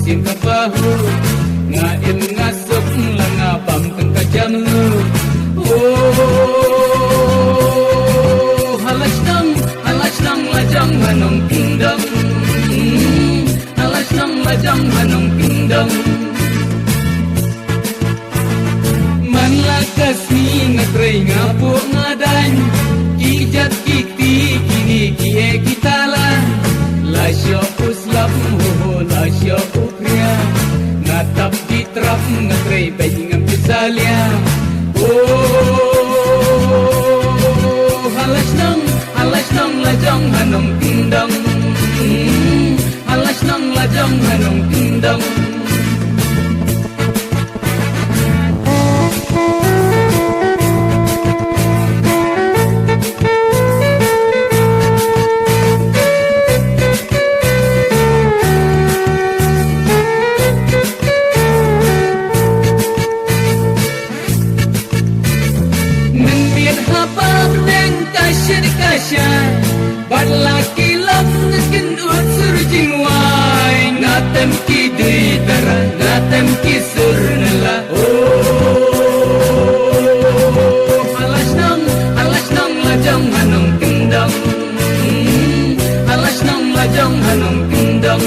musim kapahu ngaim ngasuk langapam kajam lu. Oh halas nang lajang manong pindang, halas nang lajang manong pindang. Manlakas ni ngatray ngapo ngadan, kijat kikti kini kie kitala. Lasyo uslap ho lasyo ukria, natap kitrap ngatray pengam pisalya. Oh halas nang lajang hanong pindang, halas nang lajang hanong pindang. Balaki lam ngeskin utsur jingwai, ngatem ki dui tara, ngatem ki surnala. Oh halas nang lajang hanong pindang, halas nang lajang hanong pindang.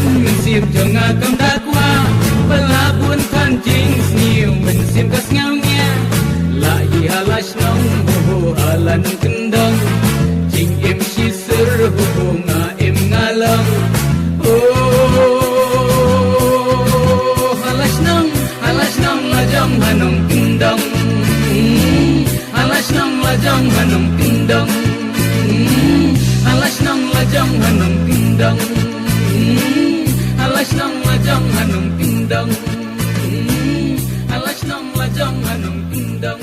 Mencium jengah kam dakwa, pelabun kancing sniu mencium kas ngaunya. Lahi halas nong ho halan kendang, jing em sisir ho ngaem ngalang. Oh halas nang lajang hanong kendang, halas nang lajang hanong kendang, halas nang lajang hanong kendang. Halas nang lajang hanong pindang, halas nang lajang hanong pindang.